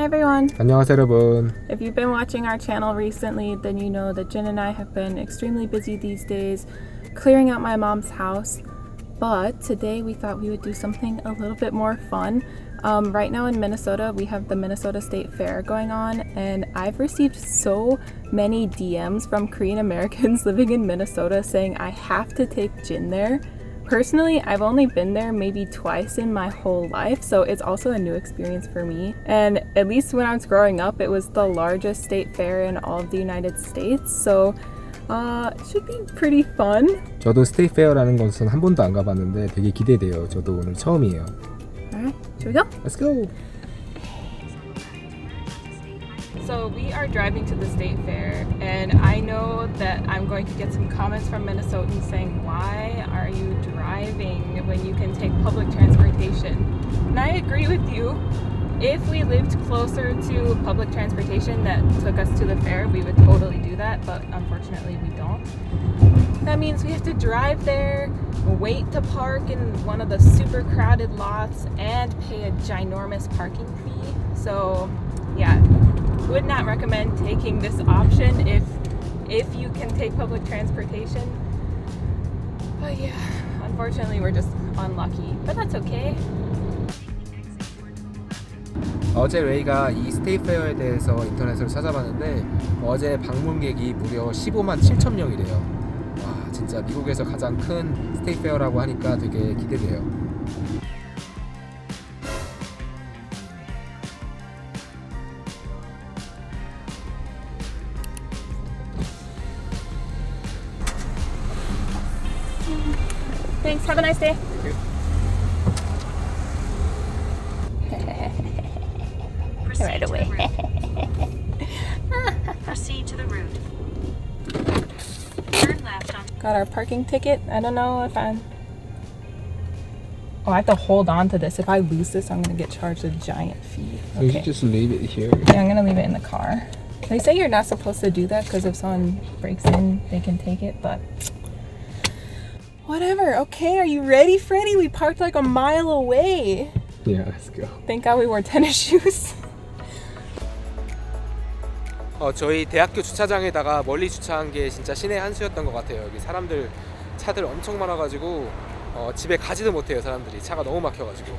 everyone! 안녕하세요 여러분. If you've been watching our channel recently, then you know that Jin and I have been extremely busy these days clearing out my mom's house. But today we thought we would do something a little bit more fun. Right now in Minnesota, we have the Minnesota State Fair going on, and I've received so many DMs from Korean Americans living in Minnesota saying I have to take Jin there. Personally, I've only been there maybe twice in my whole life, so it's also a new experience for me. And at least when I was growing up, it was the largest state fair in all of the United States, so it should be pretty fun. 저도 스테이트 페어라는 것은 한 번도 안 가봤는데 되게 기대돼요. 저도 오늘 처음이에요. Alright, should we go? Let's go! So we are driving to the state fair, and I know that I'm going to get some comments from Minnesotans saying, why are you driving when you can take public transportation? And I agree with you. If we lived closer to public transportation that took us to the fair, we would totally do that, but unfortunately we don't. That means we have to drive there, wait to park in one of the super crowded lots, and pay a ginormous parking fee. So yeah, would not recommend taking this option if you can take public transportation. But yeah, unfortunately we're just unlucky, but that's okay. 어제 레이가 이 스테이트 페어에 대해서 인터넷으로 찾아봤는데 어제 방문객이 무려 15만 7천 명이래요. 와, 진짜 미국에서 가장 큰 스테이트 페어라고 하니까 되게 기대돼요. Thanks, have a nice day. Right away. Proceed to the route. Turn left on. Got our parking ticket. I don't know if I'm... Oh, I have to hold on to this. If I lose this, I'm going to get charged a giant fee. You should just leave it here. Yeah, I'm going to leave it in the car. They say you're not supposed to do that because if someone breaks in, they can take it, but... Whatever. Okay, are you ready, Freddie? We parked like a mile away. Yeah, let's go. Thank God we wore tennis shoes. 저희 대학교 주차장에다가 멀리 주차한 게 진짜 신의 한 수였던 것 같아요. 여기 사람들 차들 엄청 많아가지고 집에 가지도 못해요. 사람들이 차가 너무 막혀가지고.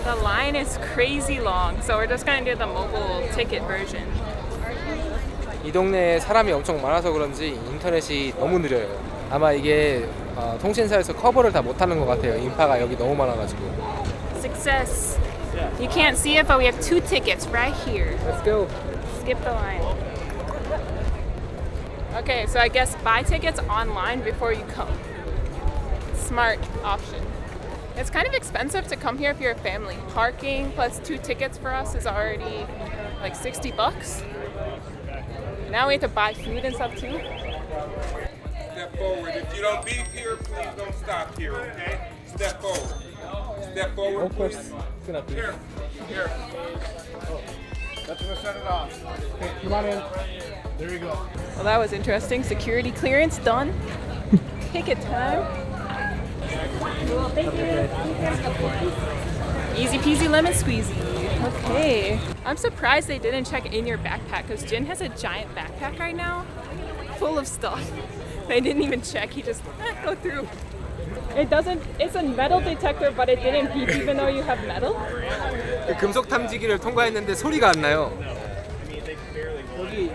The line is crazy long, so we're just gonna do the mobile ticket version. 이 동네에 사람이 엄청 많아서 그런지 인터넷이 너무 느려요. 아마 이게 통신사에서 커버를 다 못하는 것 같아요. 인파가 여기 너무 많아가지고. Success. You can't see it, but we have 2 tickets right here. Let's go. Skip the line. Okay, so I guess buy tickets online before you come. Smart option. It's kind of expensive to come here if you're a family. Parking plus 2 tickets for us is already like $60. Now we have to buy food and stuff too. Step forward. If you don't leave here, please don't stop here, okay? Step forward. Step forward. Of course. It's gonna be. Here. That's gonna set it off. Okay, come on in. There you go. Well, that was interesting. Security clearance done. Ticket time. Cool, thank you. Easy peasy lemon squeezy. Okay. I'm surprised they didn't check in your backpack because Jin has a giant backpack right now full of stuff. They didn't even check. He just go through. It doesn't. It's a metal detector, but it didn't beep even though you have metal. 금속 탐지기를 통과했는데 소리가 안 나요.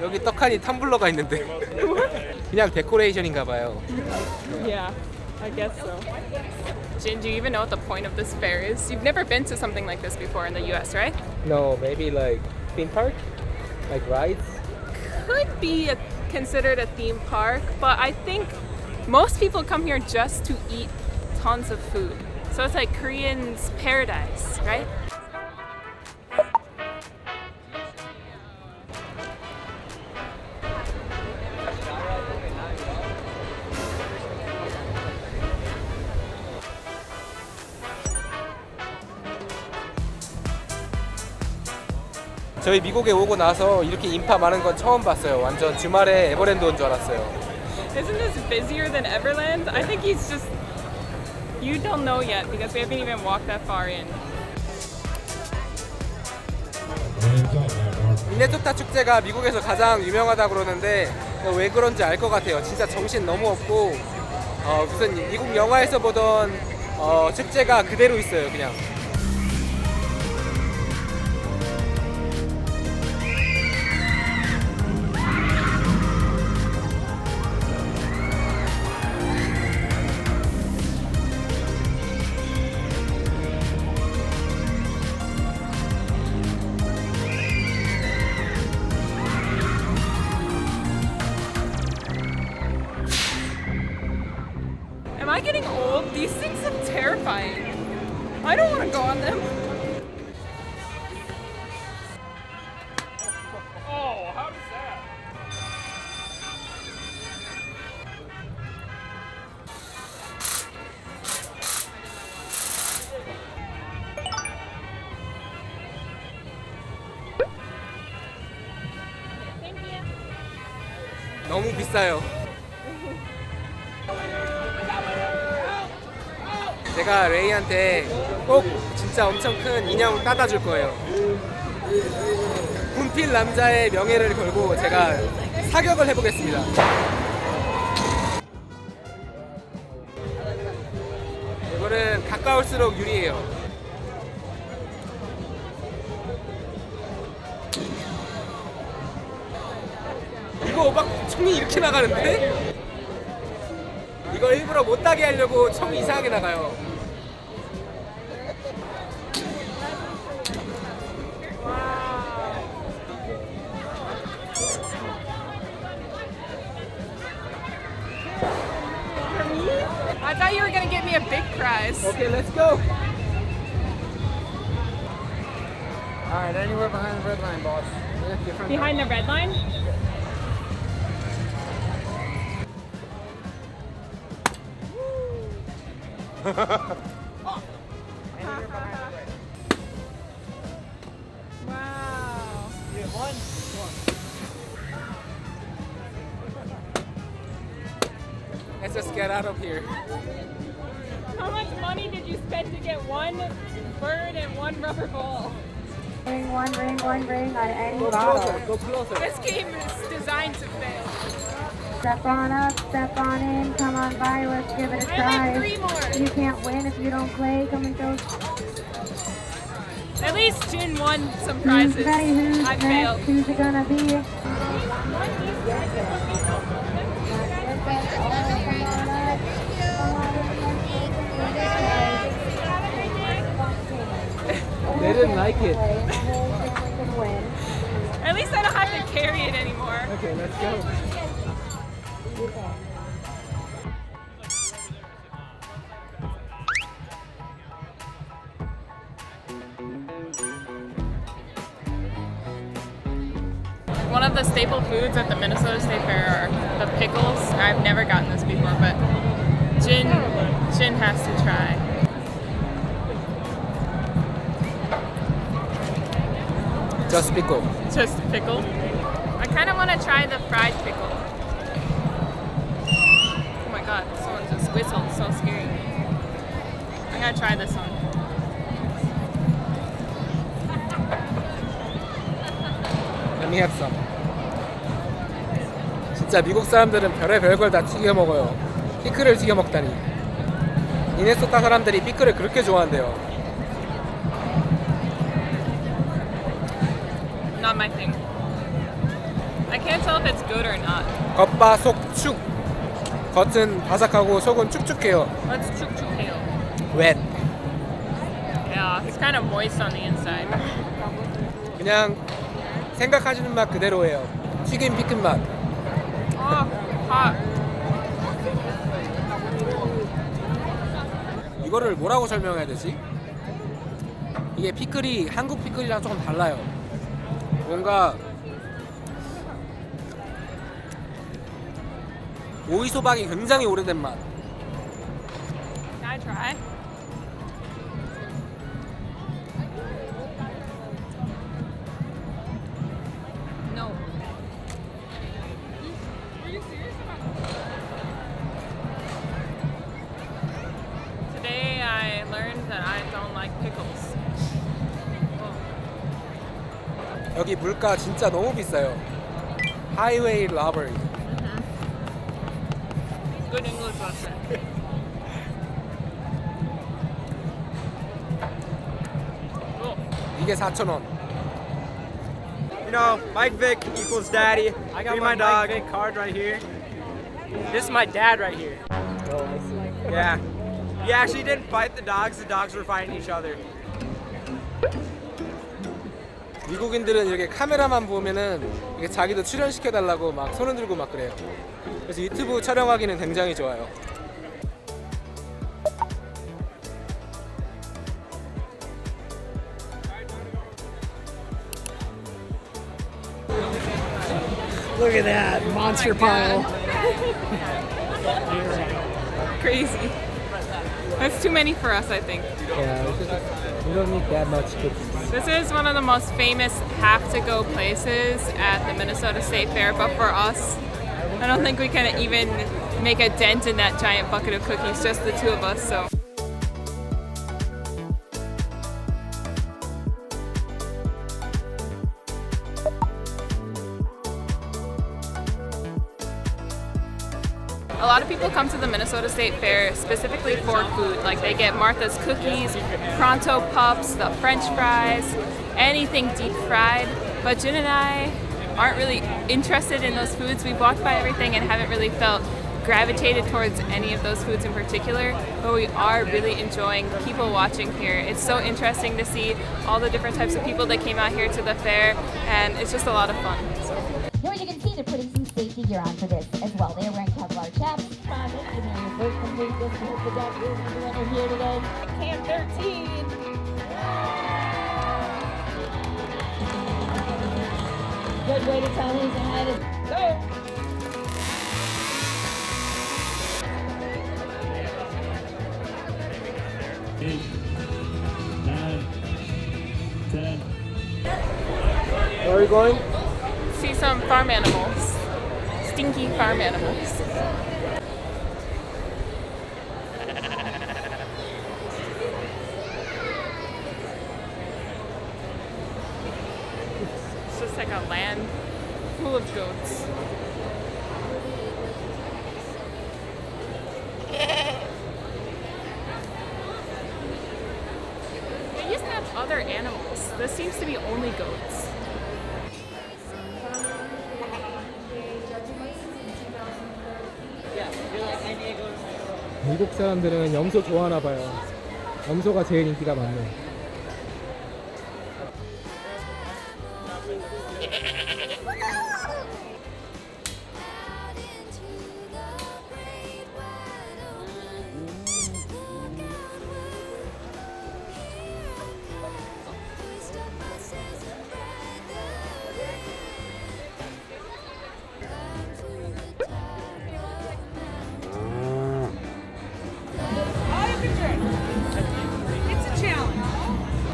여기 떡하니 텀블러가 있는데. 그냥 데코레이션인가 봐요. Yeah, I guess so. Jin, do you even know what the point of this fair is? You've never been to something like this before in the US, right? No, maybe like theme park, like rides. Could be considered a theme park, but I think most people come here just to eat tons of food. So it's like Korean's paradise, right? 저희 미국에 오고 나서 이렇게 인파 많은 건 처음 봤어요. 완전 주말에 에버랜드 온 줄 알았어요. Isn't this busier than Everland? I think he's just You don't know yet because we haven't even walked that far in. 미네소타 축제가 미국에서 가장 유명하다고 그러는데 왜 그런지 알 것 같아요. 진짜 정신 너무 없고 무슨 미국 영화에서 보던 축제가 그대로 있어요. 그냥. Am I getting old? These things look terrifying. I don't want to go on them. Oh, how does that? 너무 비싸요. 제가 레이한테 꼭 진짜 엄청 큰 인형 따다 줄 거예요. 군필 남자의 명예를 걸고 제가 사격을 해보겠습니다. 이거는 가까울수록 유리해요. 이거 막 총이 이렇게 나가는데? 이거 일부러 못 따게 하려고 총이 이상하게 나가요. I thought you were gonna give me a big prize. Okay, let's go. Alright, anywhere behind the red line, boss. Behind the red line? Wow. Let's just get out of here. How much money did you spend to get one bird and one rubber ball? Ring one ring on any Go bottle. closer, go closer. This game is designed to fail. Step on up, step on in, come on by, let's give it a I try. have 3 more. You can't win if you don't play, come and go. At least Jin won some Who's prizes. ready, who's I next, failed. who's it gonna be? They didn't like it. At least I don't have to carry it anymore. Okay, let's go. One of the staple foods at the Minnesota State Fair are the pickles. I've never gotten this before, but Jin has to try. Just pickle. Just pickle. I kind of want to try the fried pickle. Oh my god, someone just whistled. So scary. I gotta try this one. Let me have some. 진짜 미국 사람들은 별의별 걸 다 튀겨 먹어요. 피클을 튀겨 먹다니. 미네소타 사람들이 피클을 그렇게 좋아한대요. Not my thing. I can't tell if it's good or not. 겉바 속 축. 겉은 바삭하고 속은 축축해요. Let's chukchukeo. Wet. Yeah, it's kind of moist on the inside. 그냥 생각하시는 맛 그대로예요. 튀김 피클 맛. Oh, hot. 이거를 뭐라고 설명해야 되지? 이게 피클이 한국 피클이랑 조금 달라요. 뭔가 오이 소박이 굉장히 오래된 맛. Can I try? No. Today 여기 물가 진짜 너무 비싸요. 하이웨이 러버리. Good English lesson. 이게 4,000원. You know, Mike Vick equals daddy. I got my dog. Mike Vick card right here. This is my dad right here. Oh, I see. Yeah. He actually didn't fight the dogs were fighting each other. 미국인들은 이렇게 카메라만 보면은 이게 자기도 출연시켜달라고 막 손을 들고 막 그래요. 그래서 유튜브 촬영하기는 굉장히 좋아요. Look at that monster pile. Crazy. That's too many for us, I think. Yeah, we don't need that much cookies. This is one of the most famous have-to-go places at the Minnesota State Fair, but for us, I don't think we can even make a dent in that giant bucket of cookies, just the two of us, so. A lot of people come to the Minnesota State Fair specifically for food. Like they get Martha's cookies, Pronto Pups, the French fries, anything deep fried. But Jin and I aren't really interested in those foods. We've walked by everything and haven't really felt gravitated towards any of those foods in particular, but we are really enjoying people watching here. It's so interesting to see all the different types of people that came out here to the fair, and it's just a lot of fun. Here you can see they're putting some safety gear on for this as well. They are wearing Kevlar chaps. Give me your first complete distance with the duck. Here's the winner here today. Cam 13. Good way to tell who's ahead. Go. Where are we going? See some farm animals. Stinky farm animals. It's just like a land full of goats. They used to have other animals. This seems to be only goats. 미국 사람들은 염소 좋아하나 봐요. 염소가 제일 인기가 많네.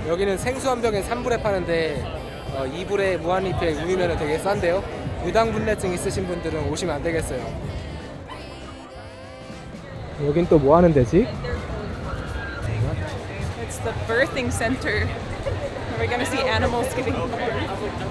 여기는 생수 한 병에 3불에 파는데 2불에 무한리필 우유면은 되게 싼데요. 유당분내증 있으신 분들은 오시면 안 되겠어요. 여긴 또 뭐 하는 데지? It's the birthing center. We're gonna see animals giving birth.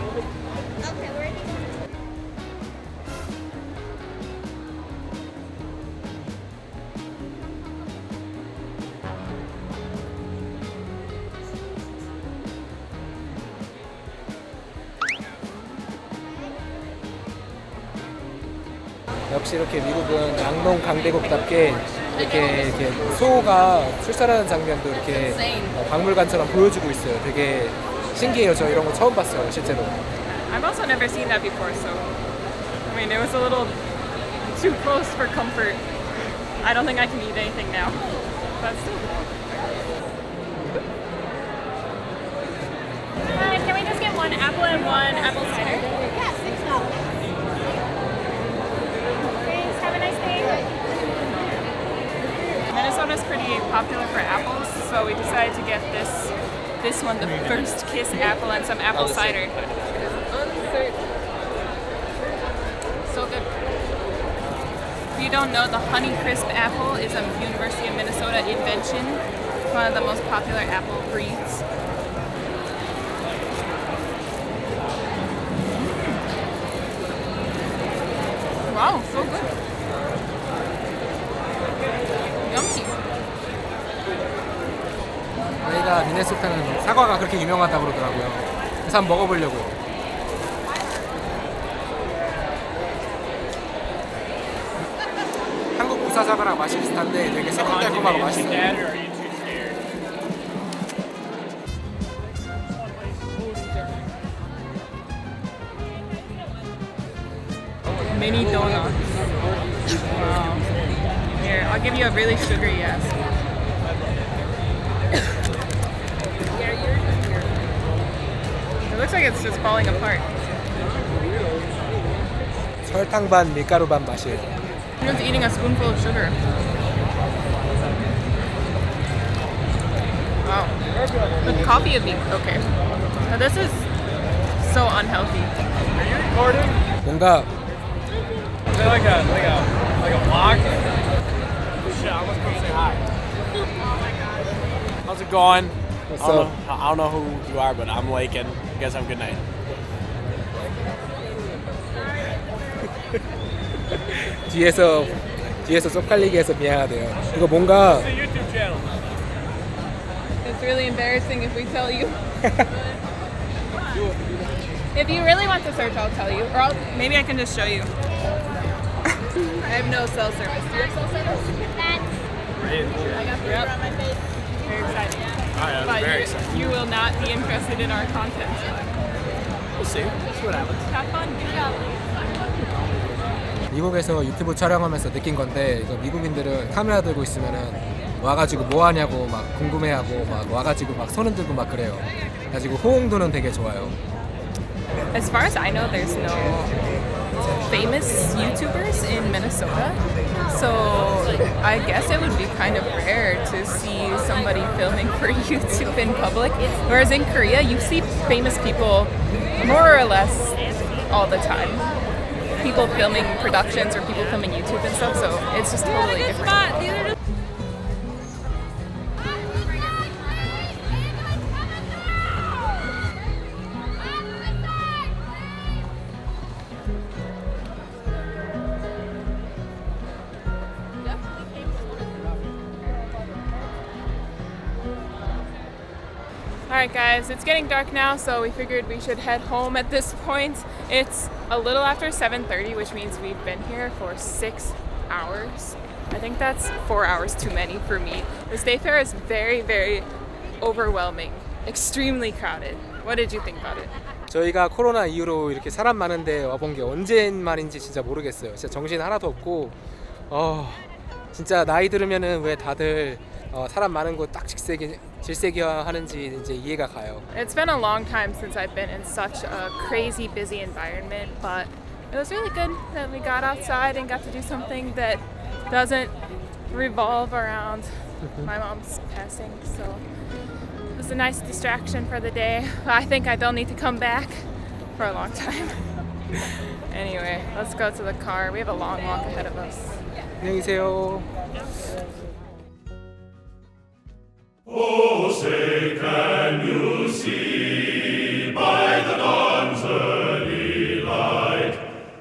역시 이렇게 미국은 양농 강대국답게 이렇게 소가 출산하는 장면도 이렇게 박물관처럼 보여주고 있어요. 되게 신기해요. 저 이런 거 처음 봤어요, 실제로. I've also never seen that before, so I mean, it was a little too close for comfort. I don't think I can eat anything now, but still. Hi, can we just get one apple and one apple cider? Yeah, $6. Thanks, have a nice day. Minnesota's pretty popular for apples, so we decided to get this one, the First Kiss apple, and some apple cider. So good. If you don't know, the Honeycrisp apple is a University of Minnesota invention. It's one of the most popular apple breeds. Wow, so good. Yummy. 저희가 미네소타는 사과가 그렇게 유명하다고 그러더라고요. 그래서 한번 먹어보려고요. 한국 부사 사과랑 맛이 비슷한데 되게 새콤달콤하고 맛있어요. Mini donuts. Wow. Here, I'll give you a really sugary yes. It looks like it's just falling apart. 설탕 반 밀가루 반 맛이에요. I'm just eating a spoonful of sugar. Wow. The coffee would be okay. But this is so unhealthy. 뭔가 Is that like a vlog? Shit, I was gonna say hi. How's it going? So I don't know who you are, but I'm Lake, and you guys have a good night. 뒤에서 쪽팔리게 해서 미안하대요. 이거 뭔가 YouTube channel. It's really embarrassing if we tell you. If you really want to search, I'll tell you. Or maybe I can just show you. I have no cell service. Do you have cell service? I got fever on my face. Very excited. But you will not be interested in our content. We'll see. That's what happens. Have fun. 미국에서 유튜브 촬영하면서 느낀 건데 이거 미국인들은 카메라 들고 있으면은 와가지고 뭐 하냐고 막 궁금해하고 막 와가지고 막 손 흔들고 막 그래요. 그래가지고 호응도는 되게 좋아요. As far as I know, there's no famous YouTubers in Minnesota. So I guess it would be kind of rare to see somebody filming for YouTube in public. Whereas in Korea, you see famous people more or less all the time. People filming productions or people filming YouTube and stuff, so it's just totally different. Alright guys, it's getting dark now, so we figured we should head home at this point. It's a little after 7:30, which means we've been here for 6 hours. I think that's 4 hours too many for me. The State Fair is very, very overwhelming, extremely crowded. What did you think about it? 저희가 코로나 이후로 이렇게 사람 많은데 와본 게 언젠 말인지 진짜 모르겠어요. 진짜 정신 하나도 없고 진짜 나이 들으면은 왜 다들 사람 많은 곳 딱 질색이야 하는지 이제 이해가 가요. It's been a long time since I've been in such a crazy busy environment, but it was really good that we got outside and got to do something that doesn't revolve around my mom's passing. So it was a nice distraction for the day. I think I don't need to come back for a long time. Anyway, let's go to the car. We have a long walk ahead of us. 안녕히 계세요. Oh, say, can you see